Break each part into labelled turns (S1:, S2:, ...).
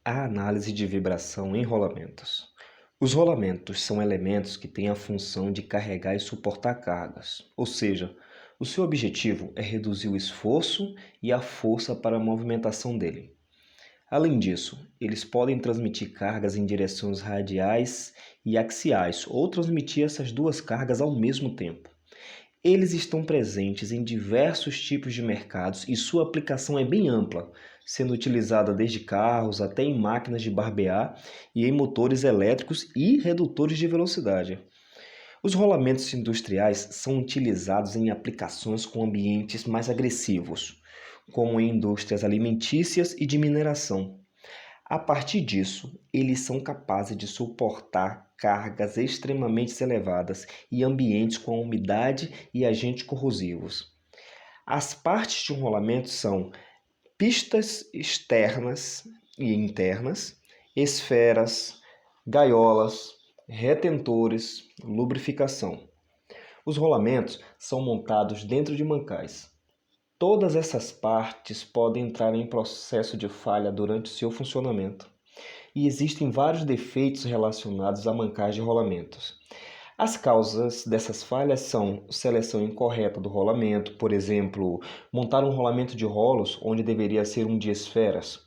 S1: A análise de vibração em rolamentos. Os rolamentos são elementos que têm a função de carregar e suportar cargas, ou seja, o seu objetivo é reduzir o esforço e a força para a movimentação dele. Além disso, eles podem transmitir cargas em direções radiais e axiais, ou transmitir essas duas cargas ao mesmo tempo. Eles estão presentes em diversos tipos de mercados e sua aplicação é bem ampla, sendo utilizada desde carros até em máquinas de barbear e em motores elétricos e redutores de velocidade. Os rolamentos industriais são utilizados em aplicações com ambientes mais agressivos, como em indústrias alimentícias e de mineração. A partir disso, eles são capazes de suportar cargas extremamente elevadas e ambientes com umidade e agentes corrosivos. As partes de um rolamento são pistas externas e internas, esferas, gaiolas, retentores, lubrificação. Os rolamentos são montados dentro de mancais. Todas essas partes podem entrar em processo de falha durante o seu funcionamento, e existem vários defeitos relacionados a mancais de rolamentos. As causas dessas falhas são seleção incorreta do rolamento, por exemplo, montar um rolamento de rolos onde deveria ser um de esferas,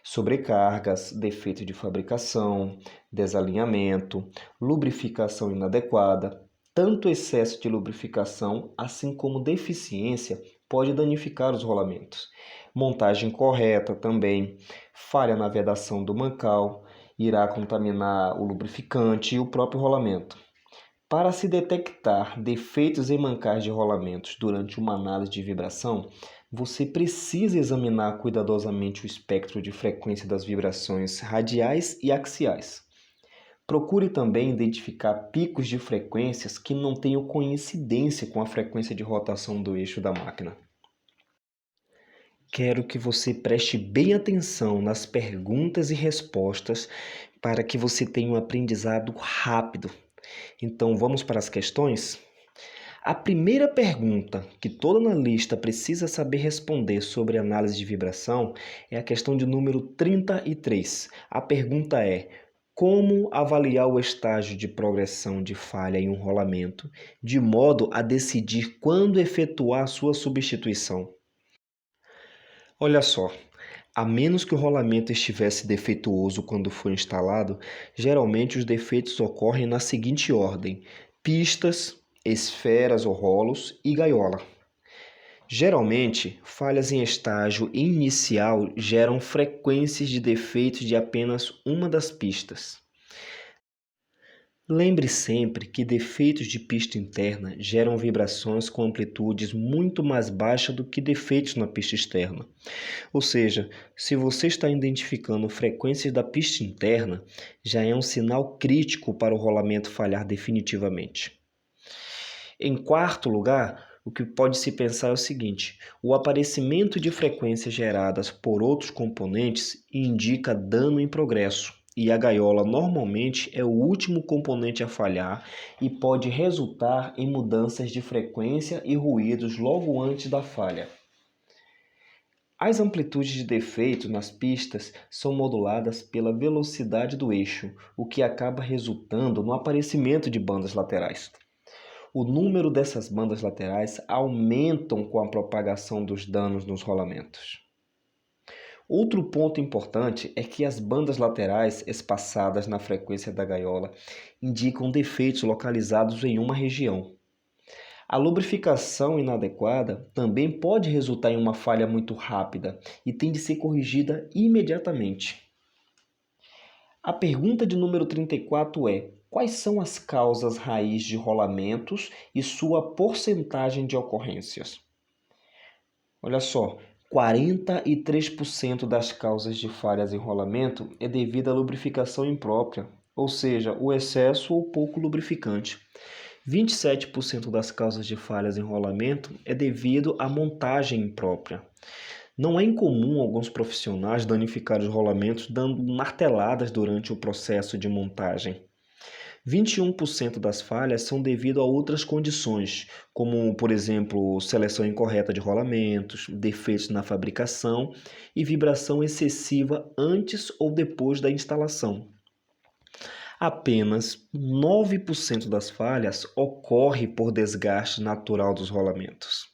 S1: sobrecargas, defeito de fabricação, desalinhamento, lubrificação inadequada. Tanto excesso de lubrificação, assim como deficiência, pode danificar os rolamentos. Montagem correta também, falha na vedação do mancal, irá contaminar o lubrificante e o próprio rolamento. Para se detectar defeitos em mancais de rolamentos durante uma análise de vibração, você precisa examinar cuidadosamente o espectro de frequência das vibrações radiais e axiais. Procure também identificar picos de frequências que não tenham coincidência com a frequência de rotação do eixo da máquina. Quero que você preste bem atenção nas perguntas e respostas para que você tenha um aprendizado rápido. Então, vamos para as questões? A primeira pergunta que todo analista precisa saber responder sobre análise de vibração é a questão de número 33. A pergunta é: como avaliar o estágio de progressão de falha em um rolamento, de modo a decidir quando efetuar sua substituição? Olha só, a menos que o rolamento estivesse defeituoso quando foi instalado, geralmente os defeitos ocorrem na seguinte ordem: pistas, esferas ou rolos e gaiola. Geralmente, falhas em estágio inicial geram frequências de defeitos de apenas uma das pistas. Lembre sempre que defeitos de pista interna geram vibrações com amplitudes muito mais baixas do que defeitos na pista externa. Ou seja, se você está identificando frequências da pista interna, já é um sinal crítico para o rolamento falhar definitivamente. Em quarto lugar, o que pode se pensar é o seguinte: o aparecimento de frequências geradas por outros componentes indica dano em progresso, e a gaiola normalmente é o último componente a falhar e pode resultar em mudanças de frequência e ruídos logo antes da falha. As amplitudes de defeito nas pistas são moduladas pela velocidade do eixo, o que acaba resultando no aparecimento de bandas laterais. O número dessas bandas laterais aumentam com a propagação dos danos nos rolamentos. Outro ponto importante é que as bandas laterais espaçadas na frequência da gaiola indicam defeitos localizados em uma região. A lubrificação inadequada também pode resultar em uma falha muito rápida e tem de ser corrigida imediatamente. A pergunta de número 34 é: quais são as causas raiz de rolamentos e sua porcentagem de ocorrências? Olha só, 43% das causas de falhas em rolamento é devido à lubrificação imprópria, ou seja, o excesso ou pouco lubrificante. 27% das causas de falhas em rolamento é devido à montagem imprópria. Não é incomum alguns profissionais danificar os rolamentos dando marteladas durante o processo de montagem. 21% das falhas são devido a outras condições, como, por exemplo, seleção incorreta de rolamentos, defeitos na fabricação e vibração excessiva antes ou depois da instalação. Apenas 9% das falhas ocorre por desgaste natural dos rolamentos.